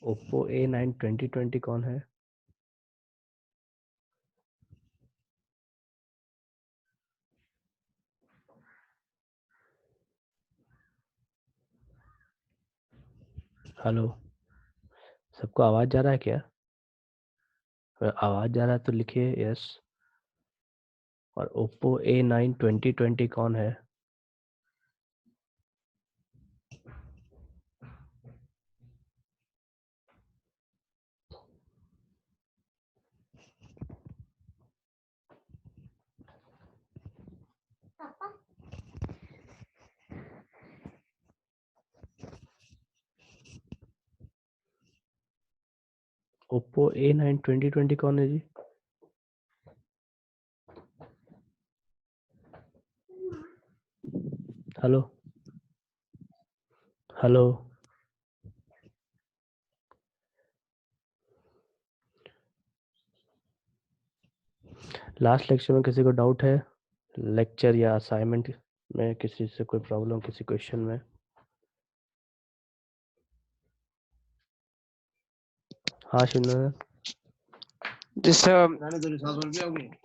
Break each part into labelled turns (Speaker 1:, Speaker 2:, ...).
Speaker 1: Oppo A9 2020 कौन है? Hello, सबको आवाज जा रहा है क्या? अगर आवाज जा रहा है तो लिखिए यस। और ओप्पो A9 2020 कौन है? ओप्पो A9 2020 कौन है जी? हेलो हेलो, लास्ट लेक्चर में किसी को डाउट है? लेक्चर या असाइनमेंट में किसी से कोई प्रॉब्लम, किसी क्वेश्चन में? हाँ शिवनंदन।
Speaker 2: जी sir.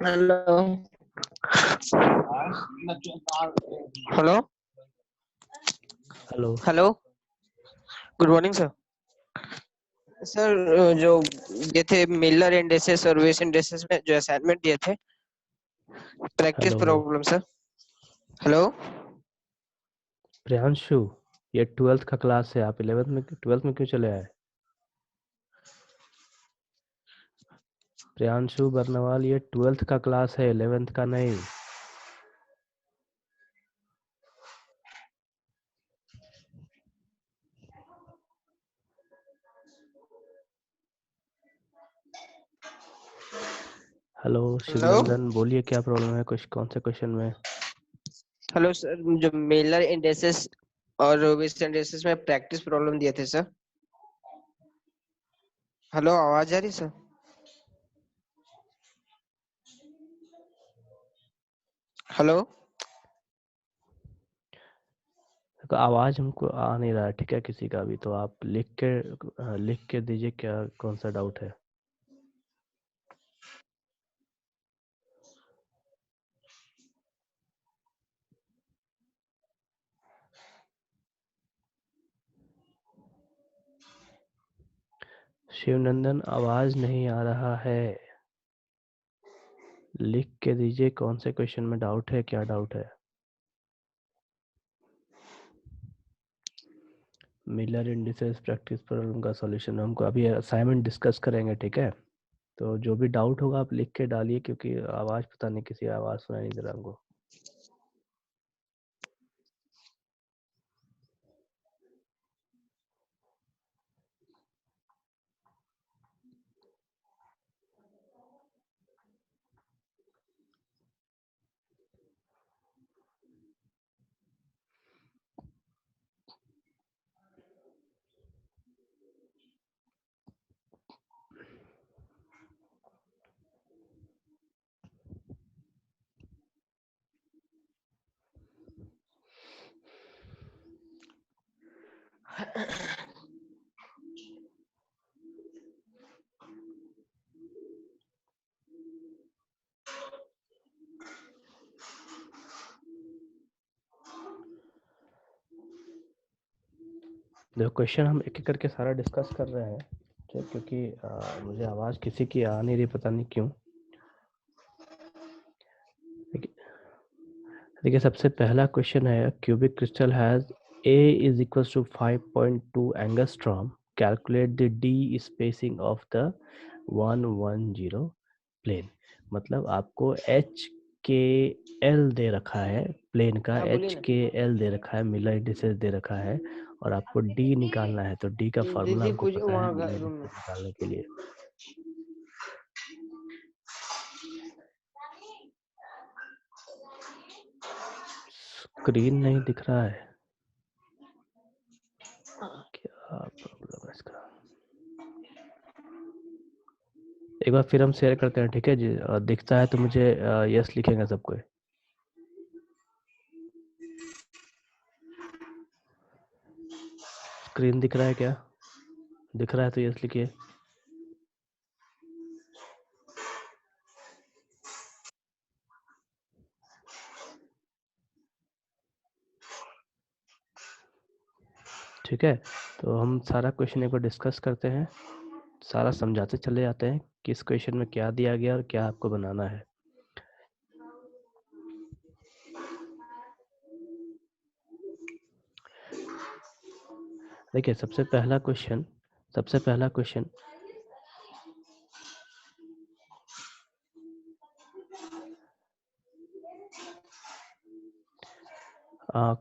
Speaker 2: Hello hello
Speaker 1: hello
Speaker 2: hello, good morning sir. Sir जो ये थे मिलर इंडेक्सेस और वेस इंडेक्सेस में जो असाइनमेंट दिए थे, practice
Speaker 1: hello
Speaker 2: problem sir. Hello
Speaker 1: Priyanshu, ये 12th का क्लास है, आप 12th में क्यों चले आए? प्रियांशु बर्नवाल, ये 12th का क्लास है, 11th का नहीं। हेलो
Speaker 2: हेलो
Speaker 1: शिवनंदन, बोलिए क्या प्रॉब्लम है, कुछ कौन से क्वेश्चन में?
Speaker 2: हेलो सर, जो मिलर इंडेक्सेस और वेस इंडेक्सेस में प्रैक्टिस प्रॉब्लम दिए थे सर। हेलो, आवाज आ रही सर? हेलो
Speaker 1: तो आवाज हमको आ नहीं रहा है, ठीक है, किसी का भी, तो आप लिख के दीजिए क्या, कौन सा डाउट है। शिवनंदन, आवाज नहीं आ रहा है, लिख के दीजिए कौन से क्वेश्चन में डाउट है, क्या डाउट है। मिलर इंडिसेस प्रैक्टिस प्रॉब्लम का सॉल्यूशन हमको अभी असाइनमेंट डिस्कस करेंगे, ठीक है। तो जो भी डाउट होगा आप लिख के डालिए, क्योंकि आवाज पता नहीं, किसी आवाज सुनाई नहीं दे रहा हमको। देखो, क्वेश्चन हम एक एक करके सारा डिस्कस कर रहे हैं, ठीक, क्योंकि मुझे आवाज किसी की आ नहीं रही, पता नहीं क्यों। देखिए सबसे पहला क्वेश्चन है, cubic crystal has A is equals to 5.2 angstrom, calculate the D spacing of the 110 plane. मतलब आपको HKL दे रखा है, प्लेन का
Speaker 2: हाँ बोलिए ना।
Speaker 1: HKL दे रखा है, मिलर इंडिसेस दे रखा है, और आपको D निकालना है। तो D का फार्मूला
Speaker 2: दीदी
Speaker 1: हमको
Speaker 2: पूछ
Speaker 1: पता है
Speaker 2: वहाँ
Speaker 1: मिलर
Speaker 2: रूम में।
Speaker 1: इंडिसेस निकालने के लिए। स्क्रीन नहीं दिख रहा है, क्या प्रॉब्लम है इसका? एक बार फिर हम शेयर करते हैं, ठीक है जी। दिखता है तो मुझे यस लिखेंगे सब कोई। स्क्रीन दिख रहा है क्या? दिख रहा है तो यस लिखिए। ठीक है, तो हम सारा क्वेश्चन एक बार डिस्कस करते हैं, सारा समझाते चले जाते हैं कि इस क्वेश्चन में क्या दिया गया और क्या आपको बनाना है। देखिए सबसे पहला क्वेश्चन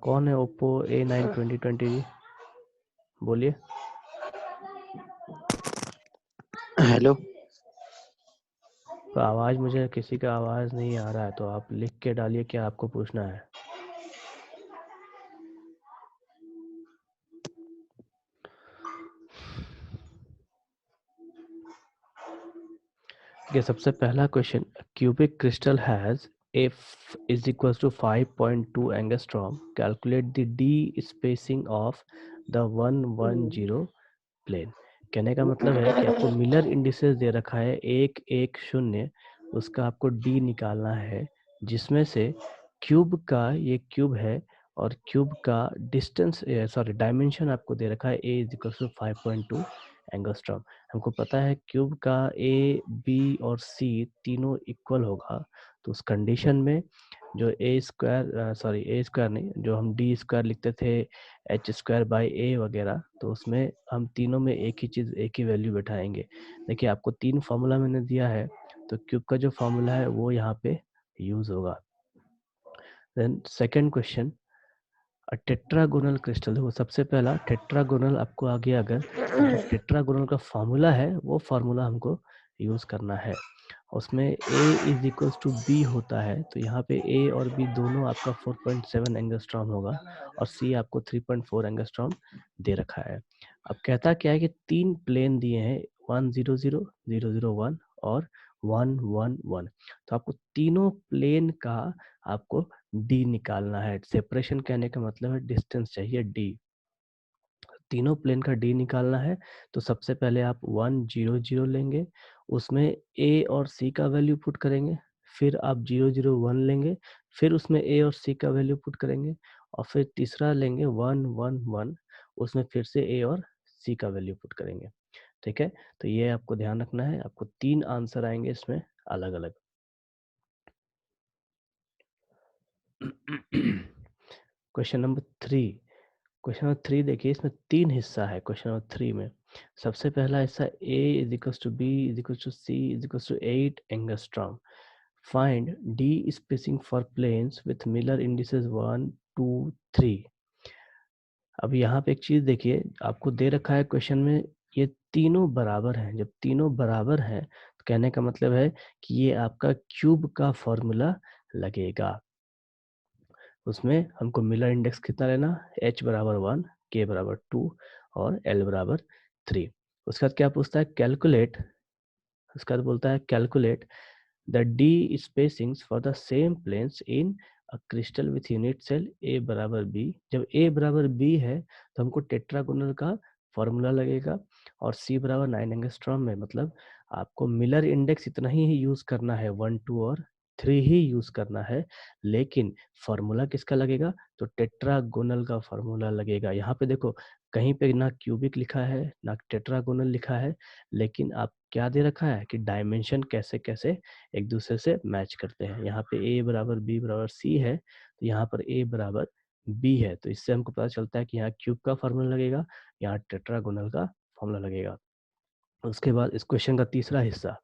Speaker 1: कौन है ओप्पो A9 2020 जी, बोलिए।
Speaker 2: हेलो।
Speaker 1: तो आवाज, मुझे किसी का आवाज नहीं आ रहा है, तो आप लिख के डालिए क्या आपको पूछना है। देखिए सबसे पहला question, cubic crystal has F is equals to 5.2 angstrom, calculate the d spacing of the 110 plane. कहने का मतलब है कि आपको मिलर इंडिसेस दे रखा है 110, उसका आपको डी निकालना है, जिसमें से क्यूब का, ये क्यूब है, और क्यूब का डिस्टेंस, सॉरी डायमेंशन आपको दे रखा है a is equal to 5.2 angstrom. हमको पता है क्यूब का a, b और c तीनों इक्वल होगा, तो उस कंडीशन में जो ए स्क्वायर, सॉरी ए स्क्वायर नहीं, जो हम डी स्क्वायर लिखते थे एच स्क्वायर बाई ए वगैरह, तो उसमें हम तीनों में एक ही चीज़, एक ही वैल्यू बैठाएंगे। देखिए आपको 3 फार्मूला मैंने दिया है, तो क्यूब का जो फार्मूला है वो यहाँ पे यूज होगा। Then second question, tetragonal crystal, देखो सबसे पहला टेट्रागोनल आपको आ गया अगर, तो जो टेट्रागोनल का फार्मूला है वो फार्मूला हमको यूज करना है। उसमें A is equals to B होता है, तो यहाँ पे A और B दोनों आपका 4.7 एंगस्ट्रॉम होगा, और C आपको 3.4 एंगस्ट्रॉम दे रखा है। अब कहता क्या है कि 3 प्लेन दिए हैं, 100, 001 और 111, तो आपको तीनों प्लेन का आपको डी निकालना है। सेपरेशन कहने का मतलब है डिस्टेंस चाहिए डी, तीनों प्लेन का डी निकालना है। तो सबसे पहले आप 100 लेंगे, उसमें ए और सी का वैल्यू पुट करेंगे, फिर आप 001 लेंगे, फिर उसमें ए और सी का वैल्यू पुट करेंगे, और फिर तीसरा लेंगे 111, उसमें फिर से ए और सी का वैल्यू पुट करेंगे। ठीक है, तो ये आपको ध्यान रखना है, आपको 3 आंसर आएंगे इसमें अलग अलग। क्वेश्चन नंबर 3, क्वेश्चन नंबर 3 देखिए, इसमें 3 हिस्सा है क्वेश्चन नंबर 3 में। सबसे पहला हिस्सा A is equals to B is equals to C is equals to 8 angstrom, find D spacing for planes with Miller indices 1 2 3। अब यहाँ पे एक चीज देखिए, आपको दे रखा है क्वेश्चन में, ये तीनों बराबर हैं। जब तीनों बराबर हैं तो कहने का मतलब है कि ये आपका क्यूब का फॉर्मूला लगेगा। उसमें हमको मिलर इंडेक्स कितना लेना, h बराबर 1, k बराबर 2 और l बराबर 3। उसके बाद क्या पूछता है, कैलकुलेट, उसके बाद बोलता है calculate the d spacings for the same planes in a crystal with unit cell a बराबर b। जब a बराबर b है तो हमको टेट्रागोनल का फॉर्मूला लगेगा, और c बराबर 9 एंगस्ट्रॉम में, मतलब आपको मिलर इंडेक्स इतना ही यूज करना है, 1 2 और 3 ही यूज करना है, लेकिन फार्मूला किसका लगेगा, तो टेट्रागोनल का फार्मूला लगेगा। यहाँ पे देखो कहीं पे ना क्यूबिक लिखा है ना टेट्रागोनल लिखा है, लेकिन आप क्या दे रखा है कि डायमेंशन कैसे कैसे एक दूसरे से मैच करते हैं। यहाँ पे a बराबर b बराबर c है, तो यहाँ पर a बराबर b है, तो इससे हमको पता चलता है कि यहाँ क्यूब का फार्मूला लगेगा, यहाँ टेट्रागोनल का फार्मूला लगेगा। उसके बाद इस क्वेश्चन का तीसरा हिस्सा,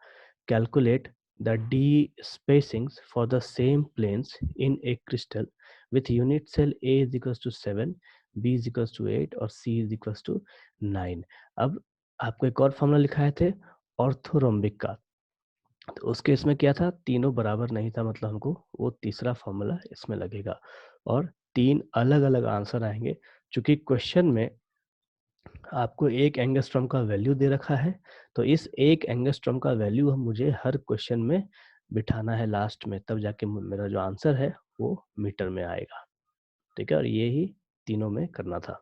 Speaker 1: calculate the d spacings for the same planes in a crystal with unit cell a is equals to 7, b is equals to 8 और c इज इक्वल्स टू 9। अब आपको एक और फॉर्मूला लिखाए थे ऑर्थोरोम्बिक का, तो उस केस में क्या था, तीनों बराबर नहीं था, मतलब हमको वो तीसरा फॉर्मूला इसमें लगेगा, और 3 अलग अलग आंसर आएंगे। चूंकि क्वेश्चन में आपको 1 एंगस्ट्रॉम का वैल्यू दे रखा है, तो इस 1 एंगस्ट्रॉम का वैल्यू हम मुझे हर क्वेश्चन में बिठाना है लास्ट में, तब जाके मेरा जो आंसर है वो मीटर में आएगा। ठीक है, और ये ही तीनों में करना था।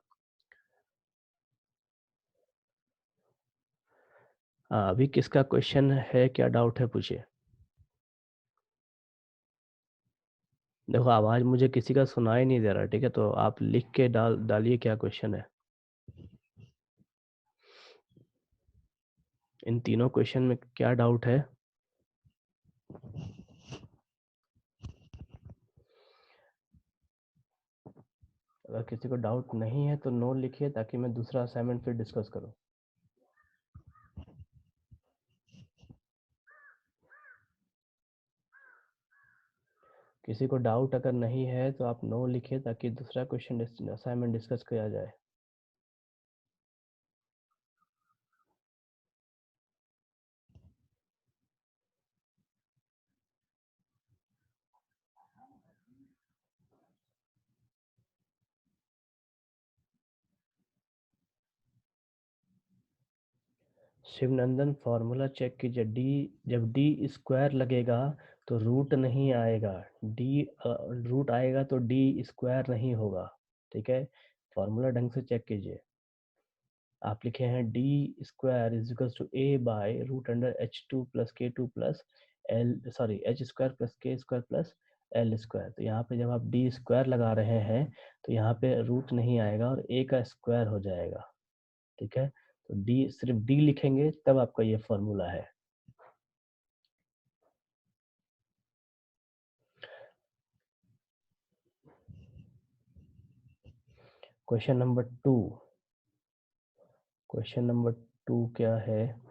Speaker 1: अभी किसका क्वेश्चन है, क्या डाउट है, पूछिए। देखो आवाज मुझे किसी का सुनाई नहीं दे रहा, ठीक है, तो आप लिख के डालिए क्या क्वेश्चन है। इन तीनों क्वेश्चन में क्या डाउट है? अगर किसी को डाउट नहीं है तो नो लिखिए, ताकि मैं दूसरा असाइनमेंट फिर डिस्कस करूं। किसी को डाउट अगर नहीं है तो आप नो लिखिए, ताकि दूसरा क्वेश्चन असाइनमेंट डिस्कस किया जाए। शिवनंदन फॉर्मूला चेक कीजिए। डी, जब डी स्क्वायर लगेगा तो रूट नहीं आएगा। डी रूट आएगा तो डी स्क्वायर नहीं होगा, ठीक है। फॉर्मूला ढंग से चेक कीजिए। आप लिखे हैं d square is equal to a by root under h two plus k two plus l, sorry h square plus के स्क्वायर प्लस एल स्क्वायर। तो यहाँ पे जब आप डी स्क्वायर लगा रहे हैं तो यहाँ पे रूट नहीं आएगा और ए का स्क्वायर हो जाएगा, ठीक है। तो डी, सिर्फ डी लिखेंगे तब आपका ये फॉर्मूला है। क्वेश्चन नंबर 2, क्वेश्चन नंबर 2 क्या है?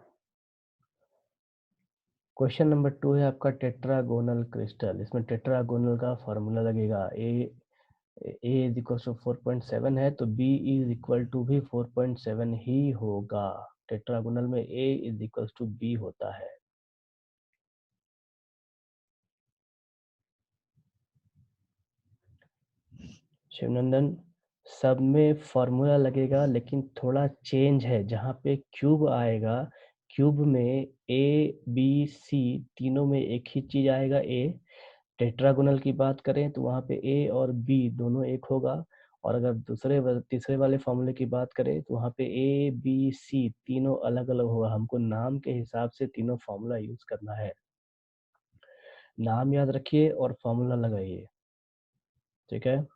Speaker 1: क्वेश्चन नंबर 2 है आपका टेट्रागोनल क्रिस्टल। इसमें टेट्रागोनल का फॉर्मूला लगेगा। ए इज इक्वल टू 4.7 है तो बी इज इक्वल टू भी 4.7 ही होगा। टेट्रागोनल में ए इज इक्वल टू बी होता है। शिवनंदन, सब में फॉर्मूला लगेगा, लेकिन थोड़ा चेंज है। जहाँ पे क्यूब आएगा, क्यूब में ए बी सी तीनों में एक ही चीज आएगा, ए। टेट्रागोनल की बात करें तो वहाँ पे ए और बी दोनों एक होगा। और अगर तीसरे वाले फॉर्मूले की बात करें तो वहाँ पे ए बी सी तीनों अलग अलग होगा। हमको नाम के हिसाब से तीनों फॉर्मूला यूज करना है। नाम याद रखिए और फॉर्मूला लगाइए, ठीक है।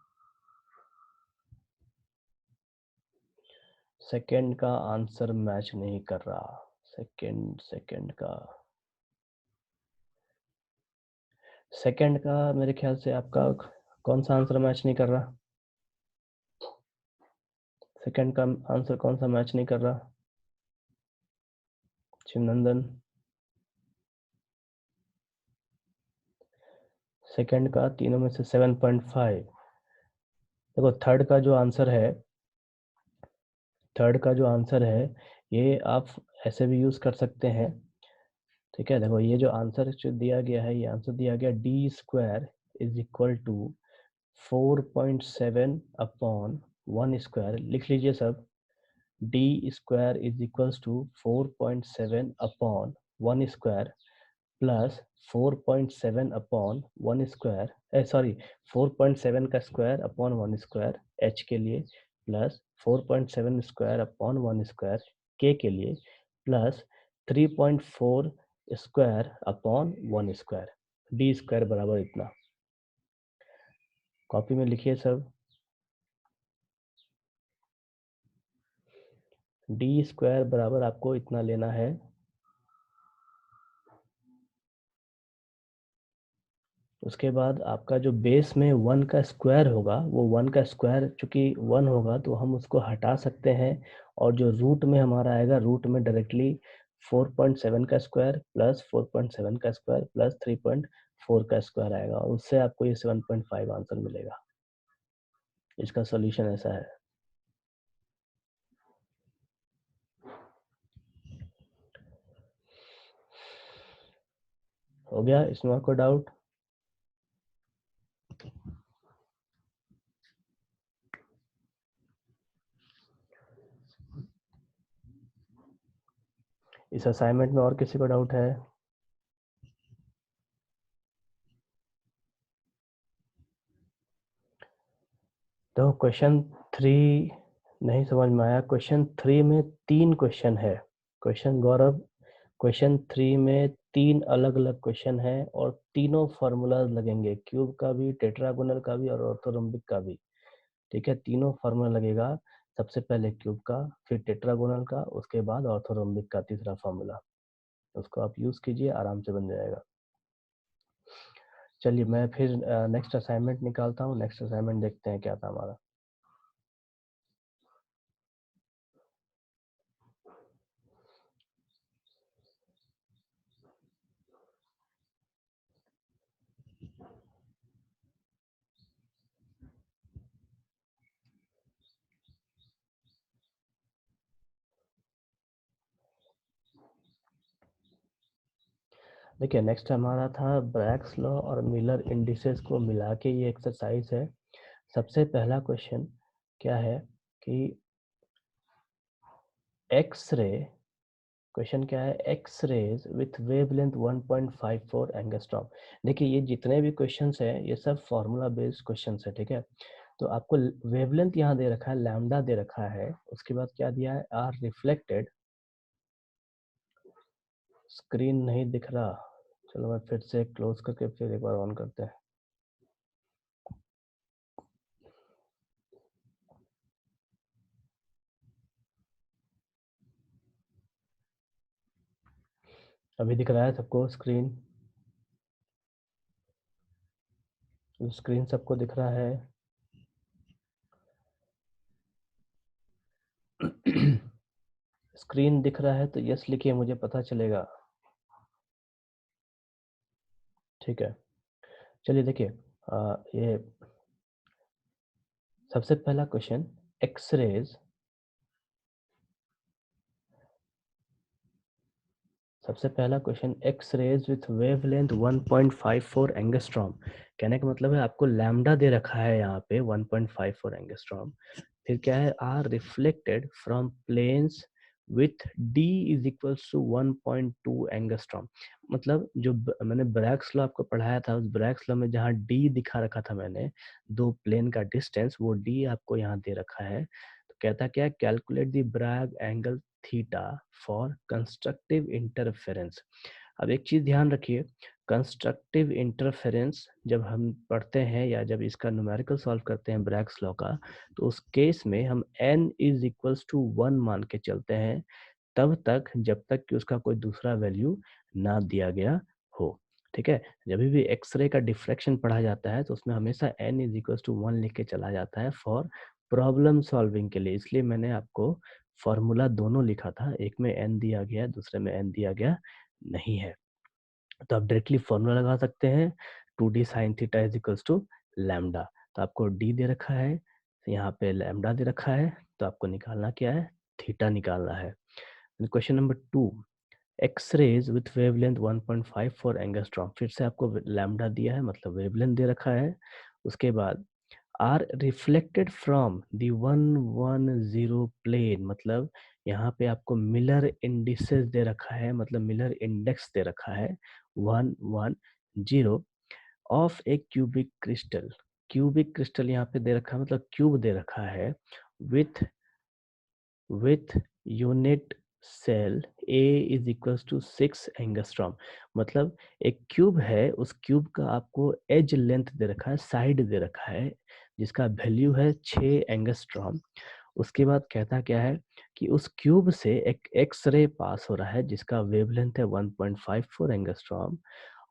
Speaker 1: सेकंड का आंसर मैच नहीं कर रहा। सेकंड का मेरे ख्याल से आपका कौन सा आंसर मैच नहीं कर रहा? सेकंड का आंसर कौन सा मैच नहीं कर रहा, शिवनंदन? सेकंड का तीनों में से 7.5। देखो थर्ड का जो आंसर है ये आप ऐसे भी यूज कर सकते हैं, ठीक है। देखो ये जो आंसर जो दिया गया है, ये आंसर दिया गया D square is equal to 4.7 upon 1 square. लिख लीजिए सब। D square is equal to 4.7 upon 1 square plus 4.7 upon 1 square, sorry 4.7 का स्क्वायर अपॉन 1 स्क्वायर एच के लिए, प्लस 4.7 स्क्वायर अपॉन 1 स्क्वायर के लिए, plus 3.4 square upon 1 square. D square बराबर इतना। कॉपी में लिखिए सब। डी स्क्वायर बराबर आपको इतना लेना है। उसके बाद आपका जो बेस में 1 का स्क्वायर होगा, वो 1 का स्क्वायर चूंकि 1 होगा तो हम उसको हटा सकते हैं। और जो रूट में हमारा आएगा, रूट में डायरेक्टली 4.7 का स्क्वायर प्लस 4.7 का स्क्वायर प्लस 3.4 का स्क्वायर आएगा, और उससे आपको ये 7.5 आंसर मिलेगा। इसका सॉल्यूशन ऐसा है। हो गया? इसमें आपको डाउट? इस असाइनमेंट में और किसी को डाउट है? तो क्वेश्चन 3 नहीं समझ में आया। क्वेश्चन 3 में 3 क्वेश्चन है। क्वेश्चन गौरव क्वेश्चन 3 में 3 अलग अलग क्वेश्चन है और तीनों फार्मूलाज लगेंगे, क्यूब का भी, टेट्रागोनल का भी और ऑर्थोरोम्बिक का भी। ठीक है, तीनों फार्मूला लगेगा। सबसे पहले क्यूब का, फिर टेट्रागोनल का, उसके बाद ऑर्थोरोम्बिक का तीसरा फार्मूला। उसको आप यूज कीजिए, आराम से बन जाएगा। चलिए मैं फिर नेक्स्ट असाइनमेंट निकालता हूँ। नेक्स्ट असाइनमेंट देखते हैं क्या था हमारा। देखिए नेक्स्ट हमारा था ब्रैग्स लॉ और मिलर इंडिसेस को मिला के ये एक्सरसाइज है। सबसे पहला क्वेश्चन क्या है कि एक्स रे, क्वेश्चन क्या है, X rays with wavelength 1.54 angstrom. देखिए ये जितने भी क्वेश्चंस हैं ये सब फार्मूला बेस्ड क्वेश्चंस है। ठीक है, तो आपको वेवलेंथ यहाँ दे रखा है, लैम्डा दे रखा है, उसके बाद क्या दिया है, आर रिफ्लेक्टेड। स्क्रीन नहीं दिख रहा, चलो मैं फिर से क्लोज करके फिर एक बार ऑन करते हैं। अभी दिख रहा है सबको स्क्रीन? स्क्रीन सबको दिख रहा है? स्क्रीन दिख रहा है तो यस लिखिए, मुझे पता चलेगा। ठीक है, चलिए देखिए ये सबसे पहला क्वेश्चन, एक्सरेज, सबसे पहला question, X rays with wavelength 1.54 angstrom. कहने का मतलब है आपको लैम्डा दे रखा है यहाँ पे 1.54 एंगस्ट्रॉम। फिर क्या है, are reflected from planes with D is equals to 1.2 angstrom. मतलब जो मैंने ब्रैग्स लॉ आपको पढ़ाया था, उस ब्रैग्स लॉ में जहाँ डी दिखा रखा था मैंने, दो प्लेन का डिस्टेंस, वो डी आपको यहाँ दे रखा है। तो कहता क्या है, calculate the Bragg angle theta for constructive interference. अब एक चीज ध्यान रखिए, कंस्ट्रक्टिव इंटरफेरेंस जब हम पढ़ते हैं या जब इसका न्यूमेरिकल सॉल्व करते हैं ब्रैग्स लॉ का, तो उस केस में हम n इज इक्वल्स टू 1 मान के चलते हैं, तब तक जब तक कि उसका कोई दूसरा वैल्यू ना दिया गया हो। ठीक है, जब भी एक्सरे का डिफ्रैक्शन पढ़ा जाता है तो उसमें हमेशा n इज इक्वल्स टू 1 लिख के चला जाता है फॉर प्रॉब्लम सॉल्विंग के लिए। इसलिए मैंने आपको फॉर्मूला दोनों लिखा था, एक में n दिया गया, दूसरे में n दिया गया नहीं है। तो आप डायरेक्टली फॉर्मूला लगा सकते हैं, 2d sine theta is equals to lambda. तो आपको d दे रखा है, यहाँ पे लैम्डा दे रखा है, तो आपको निकालना क्या है, थीटा निकालना है। Question number 2, X rays with wavelength 1.54 angstrom. फिर से आपको लैम्डा दिया है, मतलब वेवलेंथ दे रखा है। उसके बाद are reflected from the 110 plane, मतलब यहाँ पे आपको मिलर इंडिसेस दे रखा है, मतलब मिलर इंडेक्स दे रखा है 110 of A cubic crystal. Cubic crystal यहाँ पे दे रखा है, मतलब क्यूब दे रखा है with unit cell A is equals to 6 angstrom. मतलब एक क्यूब है, उस क्यूब का आपको एज लेंथ दे रखा है, साइड दे रखा है, जिसका वैल्यू है 6 एंगस्ट्रॉम। उसके बाद कहता क्या है कि उस क्यूब से एक एक्स रे पास हो रहा है जिसका वेवलेंथ है 1.54 एंगस्ट्रॉम,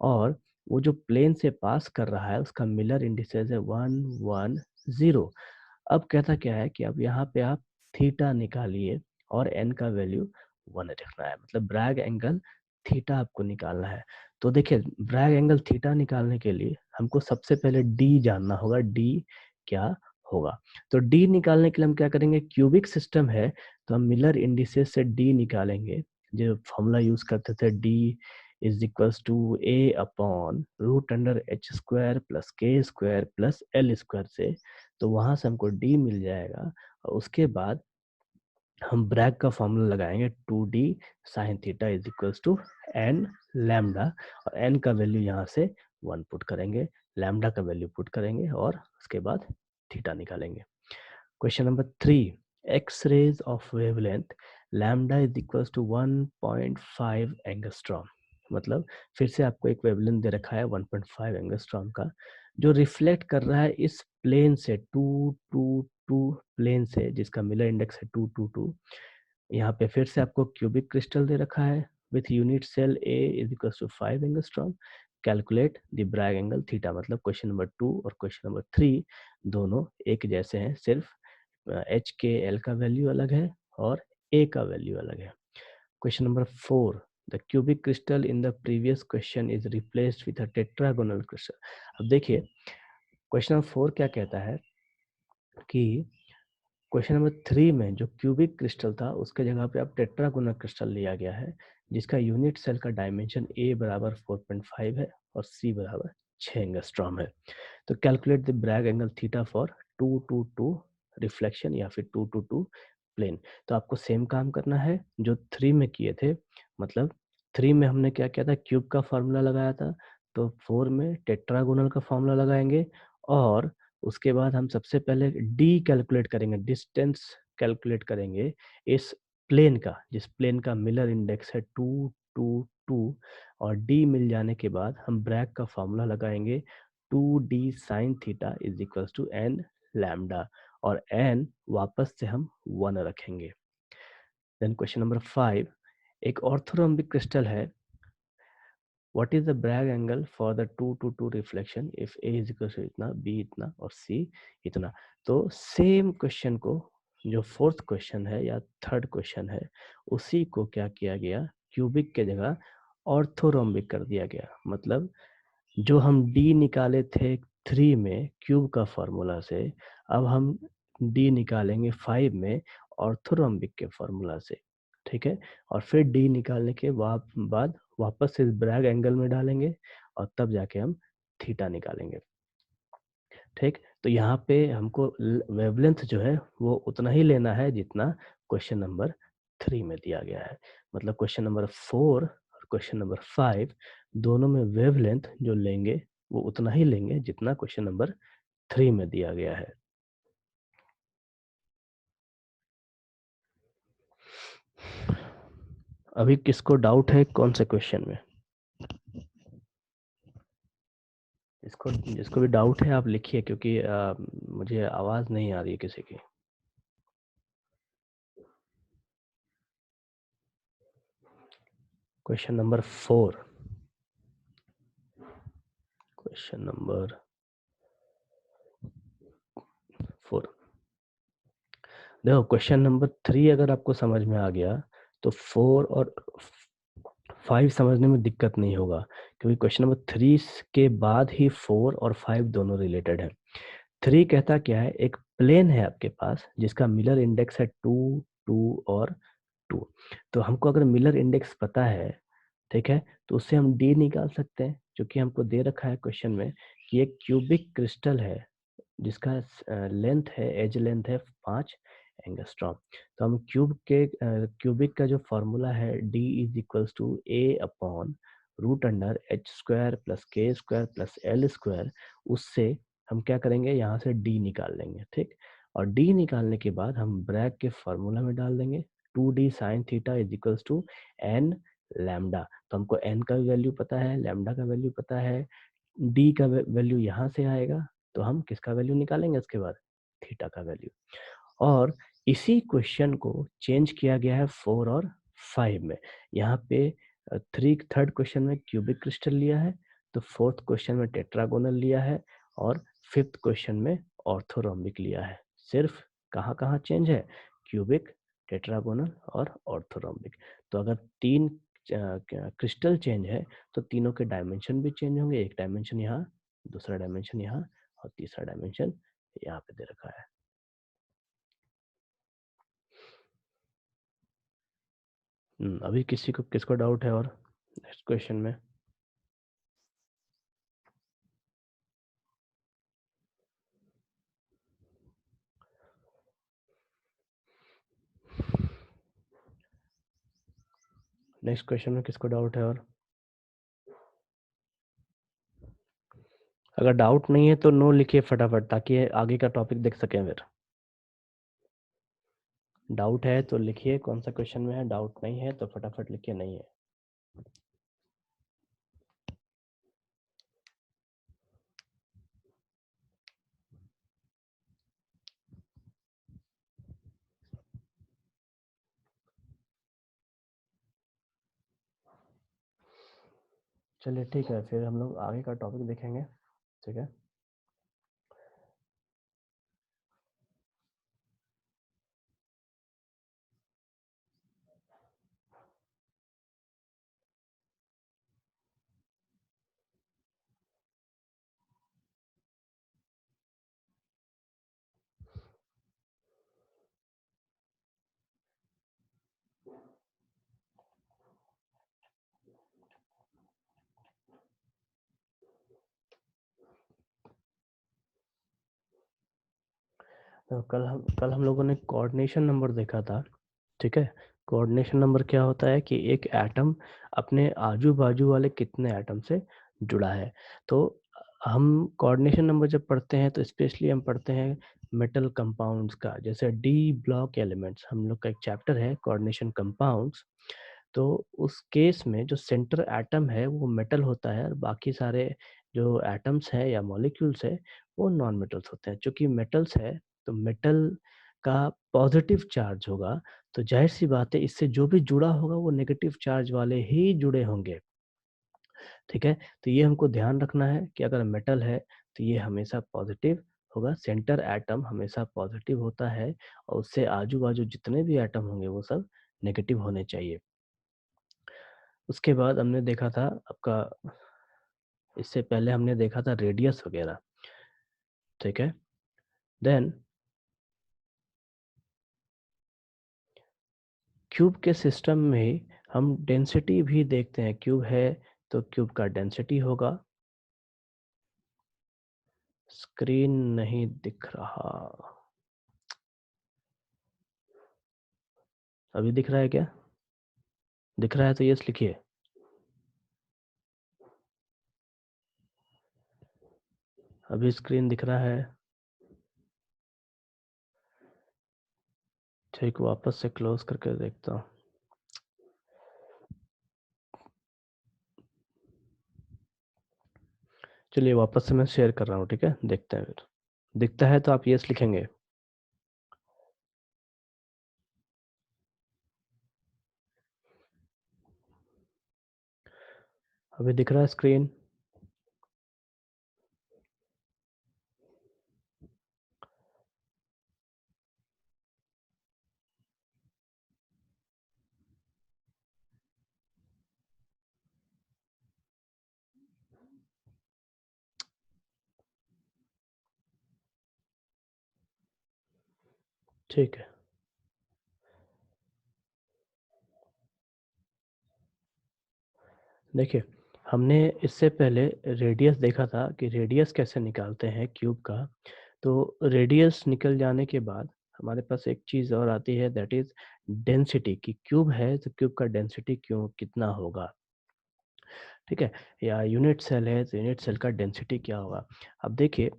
Speaker 1: और वो जो प्लेन से पास कर रहा है उसका मिलर इंडिसेस है 110। अब कहता क्या है कि अब यहाँ पे आप थीटा निकालिए और n का वैल्यू 1 रखना है, मतलब ब्रैग एंगल थीटा आपको निकालना है। तो देखिए ब्रैग एंगल थीटा निकालने के लिए हमको सबसे पहले d जानना होगा, d क्या होगा। तो d निकालने के लिए हम क्या करेंगे, क्यूबिक सिस्टम है तो हम मिलर इंडिसेस से d निकालेंगे। जो फॉर्मूला यूज करते थे, d is equals to a upon root under H square plus के स्क्वायर प्लस एल स्क्वायर से, तो वहां से हमको d मिल जाएगा। और उसके बाद हम ब्रैग का फॉर्मूला लगाएंगे, 2d sine theta is equals to n lambda, और n का वैल्यू यहाँ से 1 पुट करेंगे, लैम्डा का वैल्यू पुट करेंगे और उसके बाद थीटा निकालेंगे। Question number 3, X-rays of wavelength lambda is equals to 1.5 angstrom. मतलब फिर से आपको एक वेवलेंथ दे रखा है 1.5 एंगस्ट्रॉम का, जो रिफ्लेक्ट कर रहा है इस प्लेन से 222 प्लेन से, जिसका मिलर इंडेक्स है 222। यहाँ पे फिर से आपको क्यूबिक क्रिस्टल दे रखा है with unit cell A is equal to 5 angstrom. Calculate the Bragg angle theta. मतलब क्वेश्चन नंबर 2 और क्वेश्चन नंबर 3 दोनों एक जैसे हैं, सिर्फ एच के एल का वैल्यू अलग है और ए का वैल्यू अलग है। Question number 4, the cubic crystal in the previous question is replaced with a tetragonal crystal. अब देखिए क्वेश्चन नंबर 4 क्या कहता है कि क्वेश्चन नंबर 3 में जो क्यूबिक क्रिस्टल था उसके जगह पे अब टेट्रागोनल क्रिस्टल लिया गया है, जिसका यूनिट सेल का डायमेंशन ए बराबर 4.5 है और सी बराबर 6 एंगस्ट्रॉम है। तो calculate the Bragg angle theta for 222 reflection या फिर 222 प्लेन। तो आपको सेम काम करना है जो 3 में किए थे। मतलब 3 में हमने क्या किया था, क्यूब का फॉर्मूला लगाया था, तो 4 में टेट्रागोनल का फॉर्मूला लगाएंगे और उसके बाद हम सबसे पहले डी कैलकुलेट करेंगे, डिस्टेंस कैलकुलेट करेंगे इस प्लेन का, जिस प्लेन का मिलर इंडेक्स है 222, और डी मिल जाने के बाद हम ब्रैग का फॉर्मूला लगाएंगे 2d sin theta is equals to n lambda, और n वापस से हम 1 रखेंगे। देन क्वेश्चन नंबर 5, एक ऑर्थोरोम्बिक क्रिस्टल है, what is the Bragg angle for the 222 reflection if a is equal to इतना, b इतना और c इतना। तो सेम क्वेश्चन को, जो फोर्थ क्वेश्चन है या थर्ड क्वेश्चन है, उसी को क्या किया गया, क्यूबिक के जगह ऑर्थोरोम्बिक कर दिया गया। मतलब जो हम d निकाले थे 3 में क्यूब का फॉर्मूला से, अब हम d निकालेंगे 5 में ऑर्थोरोम्बिक के फॉर्मूला से। ठीक है, और फिर d निकालने के बाद वापस से ब्रैग एंगल में डालेंगे और तब जाके हम थीटा निकालेंगे। ठीक, तो यहाँ पे हमको वेवलेंथ जो है वो उतना ही लेना है जितना क्वेश्चन नंबर 3 में दिया गया है। मतलब क्वेश्चन नंबर 4 और क्वेश्चन नंबर 5 दोनों में वेवलेंथ जो लेंगे वो उतना ही लेंगे जितना क्वेश्चन नंबर 3 में दिया गया है। अभी किसको डाउट है कौन से क्वेश्चन में? इसको, जिसको भी डाउट है आप लिखिए, क्योंकि मुझे आवाज नहीं आ रही है किसी की। Question number 4, question number 4। देखो क्वेश्चन नंबर 3 अगर आपको समझ में आ गया तो 4 और 5 समझने में दिक्कत नहीं होगा, क्योंकि क्वेश्चन नंबर 3 के बाद ही 4 और 5 दोनों रिलेटेड है। 3 कहता क्या है, एक प्लेन है आपके पास जिसका मिलर इंडेक्स है 2, 2 और 2। तो हमको अगर मिलर इंडेक्स पता है, ठीक है, तो उससे हम डी निकाल सकते हैं, क्योंकि हमको दे रखा है क्वेश्चन में कि एक क्यूबिक क्रिस्टल है जिसका लेंथ है, एज लेंथ है 5 एंगस्ट्रॉम। तो हम क्यूबिक का जो फॉर्मूला है D is equals to A upon root under H square plus के स्क्वायर प्लस एल स्क्वायर, उससे हम क्या करेंगे, यहाँ से डी निकाल लेंगे। ठीक, और डी निकालने के बाद हम ब्रैग के फॉर्मूला में डाल देंगे 2d sine theta is equals to N lambda. तो हमको एन का वैल्यू पता है, लैम्डा का वैल्यू पता है, डी का वैल्यू यहाँ से आएगा, तो हम किसका वैल्यू निकालेंगे उसके बाद, थीटा का वैल्यू। और इसी क्वेश्चन को चेंज किया गया है 4 और 5 में। यहाँ पे थर्ड क्वेश्चन में क्यूबिक क्रिस्टल लिया है, तो फोर्थ क्वेश्चन में टेट्रागोनल लिया है, और फिफ्थ क्वेश्चन में ऑर्थोरोम्बिक लिया है। सिर्फ कहाँ कहाँ चेंज है, क्यूबिक, टेट्रागोनल और ऑर्थोरोम्बिक। तो अगर 3 क्रिस्टल चेंज है तो तीनों के डायमेंशन भी चेंज होंगे, एक डायमेंशन यहाँ, दूसरा डायमेंशन यहाँ और तीसरा डायमेंशन यहाँ पे दे रखा है। अभी किसी को, किसको डाउट है और नेक्स्ट क्वेश्चन में? नेक्स्ट क्वेश्चन में किसको डाउट है और? अगर डाउट नहीं है तो नो लिखिए फटाफट, ताकि आगे का टॉपिक देख सकें फिर। डाउट है तो लिखिए कौन सा क्वेश्चन में है, डाउट नहीं है तो फटाफट लिखिए नहीं है। चलिए ठीक है, फिर हम लोग आगे का टॉपिक देखेंगे। ठीक है, तो कल हम लोगों ने कोऑर्डिनेशन नंबर देखा था। ठीक है, कोऑर्डिनेशन नंबर क्या होता है कि एक एटम अपने आजू बाजू वाले कितने एटम से जुड़ा है। तो हम कोऑर्डिनेशन नंबर जब पढ़ते हैं तो स्पेशली हम पढ़ते हैं मेटल कंपाउंड्स का, जैसे डी ब्लॉक एलिमेंट्स हम लोग का एक चैप्टर है कोऑर्डिनेशन कंपाउंड्स। तो उस केस में जो सेंटर एटम है वो मेटल होता है और बाकी सारे जो एटम्स हैं या मॉलिक्यूल्स है वो नॉन मेटल्स होते हैं। चूंकि मेटल्स है तो मेटल का पॉजिटिव चार्ज होगा, तो जाहिर सी बात है इससे जो भी जुड़ा होगा वो नेगेटिव चार्ज वाले ही जुड़े होंगे। ठीक है, तो ये हमको ध्यान रखना है कि अगर मेटल है तो ये हमेशा पॉजिटिव होगा, सेंटर एटम हमेशा पॉजिटिव होता है और उससे आजू बाजू जितने भी एटम होंगे वो सब नेगेटिव होने चाहिए। उसके बाद हमने देखा था आपका, इससे पहले हमने देखा था रेडियस वगैरह। ठीक है, देन क्यूब के सिस्टम में हम डेंसिटी भी देखते हैं। क्यूब है तो क्यूब का डेंसिटी होगा। स्क्रीन नहीं दिख रहा, अभी दिख रहा है क्या? दिख रहा है तो यस लिखिए। अभी स्क्रीन दिख रहा है? ठीक, वापस से क्लोज करके देखता हूँ। चलिए वापस से मैं शेयर कर रहा हूँ। ठीक है, देखते हैं फिर। दिखता है तो आप यस लिखेंगे। अभी दिख रहा है स्क्रीन? ठीक है, देखिए हमने इससे पहले रेडियस देखा था कि रेडियस कैसे निकालते हैं क्यूब का। तो रेडियस निकल जाने के बाद हमारे पास एक चीज़ और आती है, दैट इज डेंसिटी। कि क्यूब है तो क्यूब का डेंसिटी क्यों कितना होगा। ठीक है, या यूनिट सेल है तो यूनिट सेल का डेंसिटी क्या होगा। अब देखिए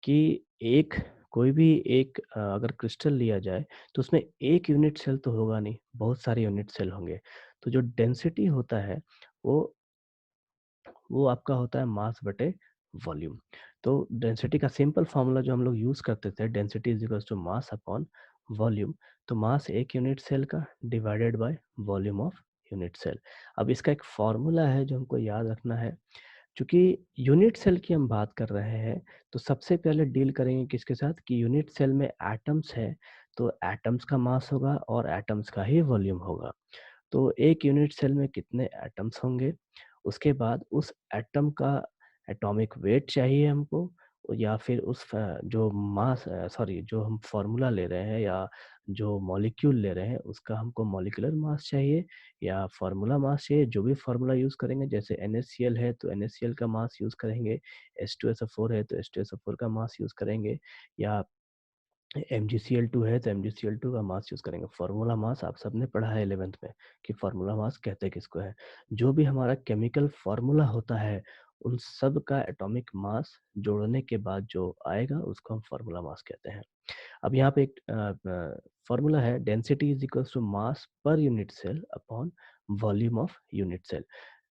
Speaker 1: कि एक कोई भी एक अगर क्रिस्टल लिया जाए तो उसमें एक यूनिट सेल तो होगा नहीं, बहुत सारे यूनिट सेल होंगे। तो जो डेंसिटी होता है वो वो आपका होता है मास बटे वॉल्यूम। तो डेंसिटी का सिंपल फार्मूला जो हम लोग यूज करते थे, density is equal to mass upon volume. तो मास एक यूनिट सेल का divided by volume of unit cell. अब इसका एक फार्मूला है जो हमको याद रखना है। चूंकि यूनिट सेल की हम बात कर रहे हैं तो सबसे पहले डील करेंगे किसके साथ कि यूनिट सेल में एटम्स है, तो एटम्स का मास होगा और एटम्स का ही वॉल्यूम होगा। तो एक यूनिट सेल में कितने एटम्स होंगे, उसके बाद उस एटम का एटॉमिक वेट चाहिए हमको, या फिर उस जो मास सॉरी जो हम फार्मूला ले रहे हैं या जो मॉलिक्यूल ले रहे हैं उसका हमको मॉलिक्यूलर मास चाहिए या फार्मूला मास चाहिए। जो भी फार्मूला यूज़ करेंगे, जैसे NaCl है तो NaCl का मास यूज़ करेंगे, H2SO4 है तो H2SO4 का मास यूज़ करेंगे, या MgCl2 है तो MgCl2 का मास यूज़ करेंगे। फार्मूला मास आप सबने पढ़ा है 11th में कि फार्मूला मास कहते किसको है। जो भी हमारा केमिकल फार्मूला होता है उन सब का एटॉमिक मास जोड़ने के बाद जो आएगा उसको हम फार्मूला मास कहते हैं। अब यहाँ पे एक फार्मूला है, density is equals to mass per unit cell upon volume of unit cell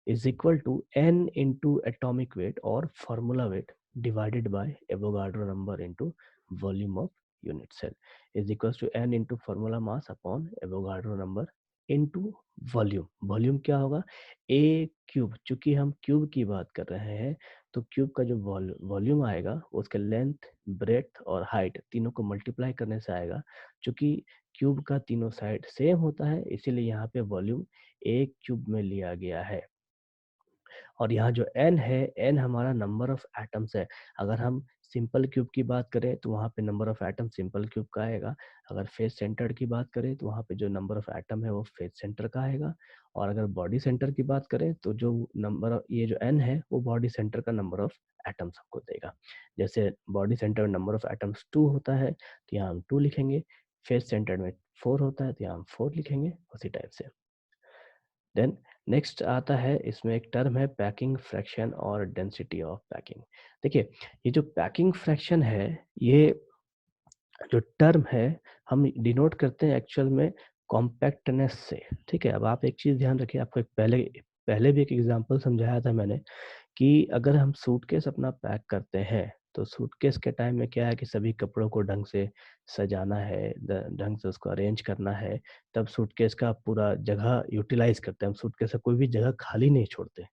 Speaker 1: is equal to n into atomic weight or formula weight divided by Avogadro number into volume of unit cell is equals to n into formula mass upon Avogadro number into volume. Volume क्या होगा, a cube, चूंकि हम cube की बात कर रहे हैं तो क्यूब का जो वॉल्यूम आएगा वो उसके लेंथ, ब्रेथ और हाइट तीनों को मल्टीप्लाई करने से आएगा। चूंकि क्यूब का तीनों साइड सेम होता है इसीलिए यहाँ पे वॉल्यूम a क्यूब में लिया गया है। और यहाँ जो n है, n हमारा नंबर ऑफ एटम्स है। अगर हम सिंपल क्यूब की बात करें तो वहाँ पे number of atom simple cube का आएगा। अगर फेस सेंटर की बात करें तो वहाँ पे जो नंबर ऑफ एटम है वो फेस सेंटर का आएगा। और अगर बॉडी सेंटर की बात करें तो जो नंबर ये जो n है वो बॉडी सेंटर का नंबर ऑफ एटम्स हमको देगा। जैसे बॉडी सेंटर में नंबर ऑफ एटम्स 2 होता है तो यहाँ हम 2 लिखेंगे, फेस सेंटर में 4 होता है तो यहाँ हम 4 लिखेंगे, उसी टाइप से। देन नेक्स्ट आता है, इसमें एक टर्म है पैकिंग फ्रैक्शन और डेंसिटी ऑफ पैकिंग। देखिए ये जो पैकिंग फ्रैक्शन है, ये जो टर्म है हम डिनोट करते हैं एक्चुअल में कॉम्पैक्टनेस से। ठीक है, अब आप एक चीज़ ध्यान रखिए, आपको एक पहले पहले भी एक एग्जांपल समझाया था मैंने कि अगर हम सूटकेस अपना पैक करते हैं तो सूटकेस के टाइम में क्या है कि सभी कपड़ों को ढंग से सजाना है, ढंग से उसको अरेंज करना है, तब सूटकेस का पूरा जगह यूटिलाइज करते हैं। हम सूटकेस का कोई भी जगह खाली नहीं छोड़ते,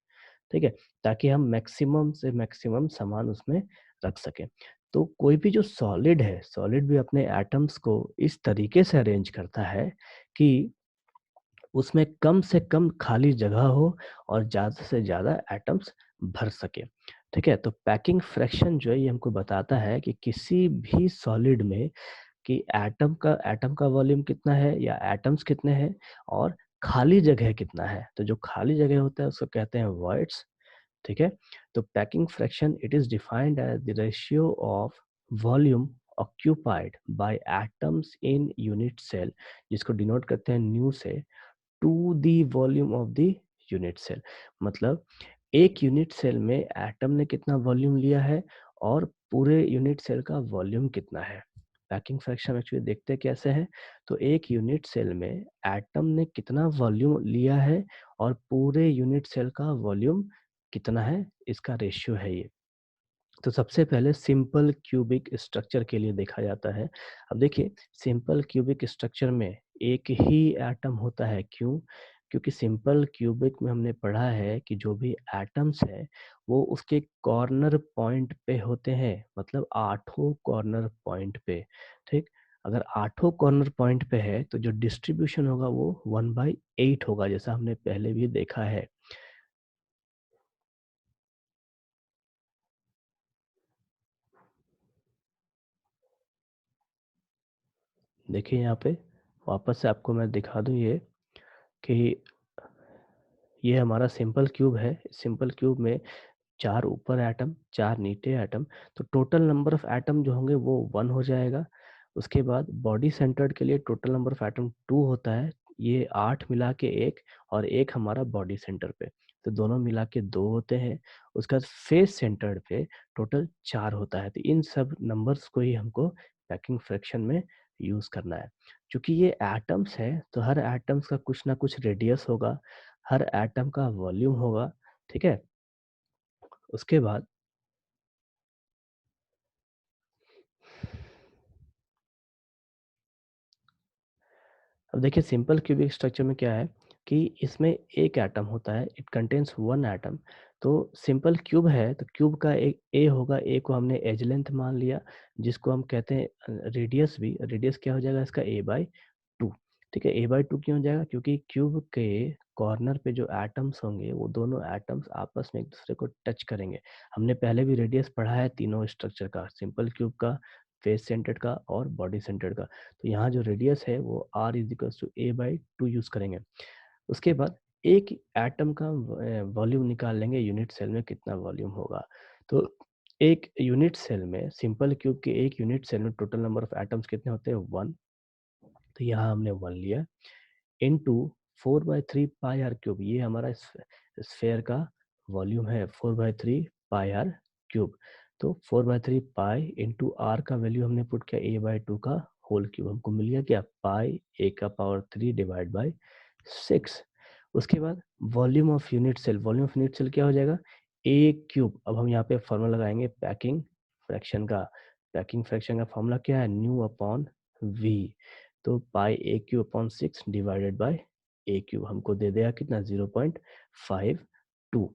Speaker 1: ठीक है, ताकि हम मैक्सिमम से मैक्सिमम सामान उसमें रख सकें। तो कोई भी जो सॉलिड है, सॉलिड भी अपने एटम्स को इस तरीके से अरेंज करता है कि उसमें कम से कम खाली जगह हो और ज़्यादा से ज़्यादा एटम्स भर सके। ठीक है, तो पैकिंग फ्रैक्शन जो है ये हमको बताता है कि किसी भी सॉलिड में कि एटम का वॉल्यूम कितना है या एटम्स कितने हैं और खाली जगह कितना है। तो जो खाली जगह होता है उसको कहते हैं वॉइड्स। ठीक है, तो packing fraction it is defined as the ratio of volume occupied by atoms in unit cell, जिसको डिनोट करते हैं न्यू से, to the volume of the unit cell. मतलब एक यूनिट सेल में एटम ने कितना वॉल्यूम लिया है और पूरे यूनिट सेल का वॉल्यूम कितना है। पैकिंग फ्रैक्शन एक्चुअली देखते कैसे हैं, तो एक यूनिट सेल में एटम ने कितना वॉल्यूम लिया है और पूरे यूनिट सेल का वॉल्यूम कितना है, इसका रेशियो है ये। तो सबसे पहले सिंपल क्यूबिक स्ट्रक्चर के लिए देखा जाता है। अब देखिए सिंपल क्यूबिक स्ट्रक्चर में एक ही एटम होता है, क्यों? क्योंकि सिंपल क्यूबिक में हमने पढ़ा है कि जो भी एटम्स है वो उसके कॉर्नर पॉइंट पे होते हैं, मतलब आठों कॉर्नर पॉइंट पे। ठीक, अगर आठों कॉर्नर पॉइंट पे है तो जो डिस्ट्रीब्यूशन होगा वो 1/8 होगा, जैसा हमने पहले भी देखा है। देखिए यहाँ पे वापस से आपको मैं दिखा दूं ये कि ये हमारा सिंपल क्यूब है। सिंपल क्यूब में 4 ऊपर एटम, 4 नीचे एटम, तो टोटल नंबर ऑफ एटम जो होंगे वो 1 हो जाएगा। उसके बाद बॉडी सेंटर्ड के लिए टोटल नंबर ऑफ एटम 2 होता है, ये 8 मिला के 1 और 1 हमारा बॉडी सेंटर पे, तो दोनों मिला के 2 होते हैं। उसके बाद फेस सेंटर्ड पे टोटल 4 होता है। तो इन सब नंबर्स को ही हमको पैकिंग फ्रैक्शन में यूज़ करना है। चूँकि ये एटम्स है तो हर एटम्स का कुछ ना कुछ रेडियस होगा, हर एटम का वॉल्यूम होगा, ठीक है? उसके बाद अब देखिए सिंपल क्यूबिक स्ट्रक्चर में क्या है कि इसमें एक एटम होता है, इट कंटेन्स वन एटम। तो सिंपल क्यूब है तो क्यूब का एक ए होगा, ए को हमने एज लेंथ मान लिया, जिसको हम कहते हैं रेडियस भी। रेडियस क्या हो जाएगा इसका, a/2। ठीक है, a/2 क्यों हो जाएगा, क्योंकि क्यूब के कॉर्नर पे जो एटम्स होंगे वो दोनों एटम्स आपस में एक दूसरे को टच करेंगे। हमने पहले भी रेडियस पढ़ा है तीनों स्ट्रक्चर का, सिंपल क्यूब का, फेस सेंटर्ड का और बॉडी सेंटर्ड का। तो यहाँ जो रेडियस है वो r=a/2 यूज करेंगे। उसके बाद एक एटम का वॉल्यूम निकाल लेंगे, यूनिट सेल में कितना वॉल्यूम होगा। तो एक यूनिट सेल में, सिंपल क्यूब के एक यूनिट सेल में टोटल नंबर ऑफ एटम्स कितने होते हैं, 1। तो यहाँ हमने 1 लिया, इनटू 4/3 पाई r क्यूब, ये हमारा स्फेयर का वॉल्यूम है 4/3 पाई आर क्यूब। तो 4/3 पाई इंटू आर का वैल्यू हमने पुट किया a/2 का होल क्यूब, हमको मिल गया क्या, पाई a⁻³ डिवाइड बाई 6। उसके बाद volume of unit cell, volume of unit cell क्या हो जाएगा, a³। अब हम यहाँ पे फॉर्मूला लगाएंगे पैकिंग फ्रैक्शन का। पैकिंग फ्रैक्शन का फॉर्मूला क्या है, न्यू अपॉन वी। तो पाई a³/6 डिवाइडेड बाई a³ हमको दे देगा कितना, 0.52।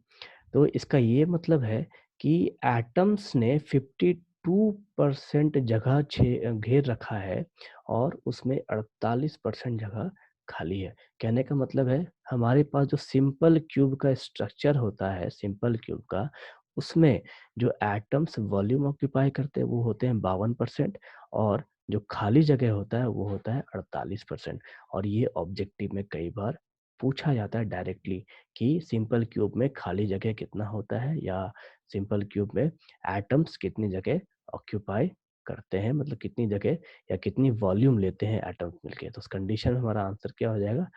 Speaker 1: तो इसका ये मतलब है कि एटम्स ने 52% जगह घेर रखा है और उसमें 48% जगह खाली है। कहने का मतलब है हमारे पास जो सिंपल क्यूब का स्ट्रक्चर होता है, सिंपल क्यूब का, उसमें जो एटम्स वॉल्यूम ऑक्यूपाई करते हैं वो होते हैं 52% और जो खाली जगह होता है वो होता है 48%। और ये ऑब्जेक्टिव में कई बार पूछा जाता है डायरेक्टली कि सिंपल क्यूब में खाली जगह कितना होता है या सिंपल क्यूब में एटम्स कितनी जगह ऑक्यूपाई करते हैं, मतलब कितनी जगह या कितनी वॉल्यूम लेते हैं एटम्स मिलके। तो उस कंडीशन में हमारा आंसर क्या हो जाएगा,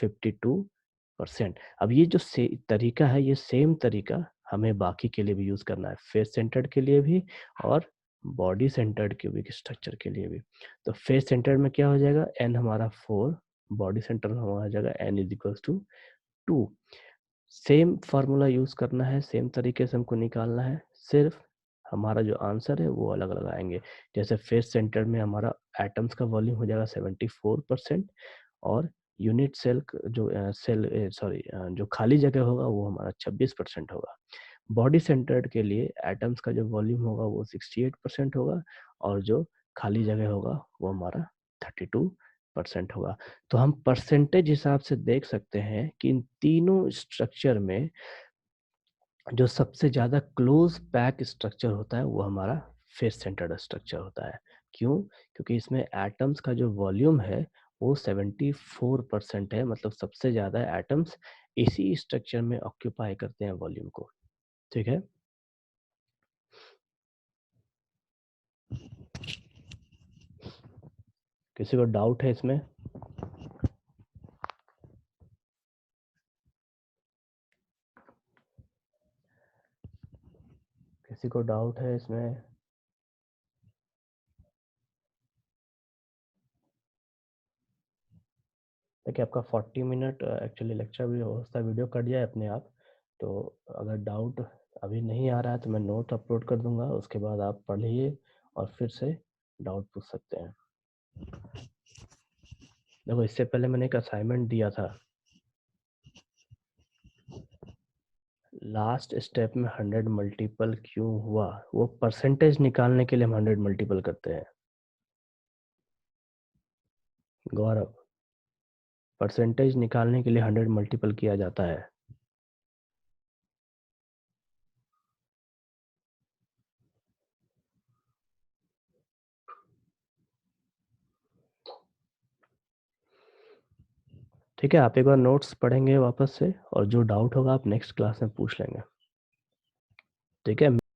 Speaker 1: 52%। अब ये जो तरीका है, ये सेम तरीका हमें बाकी के लिए भी यूज करना है, फेस सेंटर्ड के लिए भी और बॉडी सेंटर्ड क्यूबिक स्ट्रक्चर के लिए भी। तो फेस सेंटर्ड में क्या हो जाएगा, n हमारा 4, बॉडी सेंटर में हमारा जाएगा n=2। सेम फार्मूला यूज करना है, सेम तरीके से हमको निकालना है, सिर्फ हमारा जो आंसर है वो अलग अलग आएंगे। जैसे फेस सेंटर में हमारा एटम्स का वॉल्यूम हो जाएगा 74% और यूनिट सेल जो जो खाली जगह होगा वो हमारा 26% होगा। बॉडी सेंटर्ड के लिए एटम्स का जो वॉल्यूम होगा वो 68% होगा और जो खाली जगह होगा वो हमारा 32% होगा। तो हम परसेंटेज हिसाब से देख सकते हैं कि इन तीनों स्ट्रक्चर में जो सबसे ज़्यादा क्लोज पैक स्ट्रक्चर होता है वो हमारा फेस सेंटर्ड स्ट्रक्चर होता है। क्यों? क्योंकि इसमें एटम्स का जो वॉल्यूम है वो 74% है, मतलब सबसे ज़्यादा एटम्स इसी स्ट्रक्चर में ऑक्यूपाई करते हैं वॉल्यूम को। ठीक है, किसी को डाउट है इसमें? किसी को डाउट है इसमें? देखिए आपका 40 मिनट एक्चुअली लेक्चर भी हो सकता है वीडियो कट जाए अपने आप। तो अगर डाउट अभी नहीं आ रहा है तो मैं नोट अपलोड कर दूंगा, उसके बाद आप पढ़िए और फिर से डाउट पूछ सकते हैं। देखो इससे पहले मैंने एक असाइनमेंट दिया था, लास्ट स्टेप में 100 मल्टीपल क्यों हुआ, वो परसेंटेज निकालने के लिए हम 100 मल्टीपल करते हैं। गौरव, परसेंटेज निकालने के लिए 100 मल्टीपल किया जाता है। ठीक है, आप एक बार नोट्स पढ़ेंगे वापस से और जो डाउट होगा आप नेक्स्ट क्लास में पूछ लेंगे। ठीक है।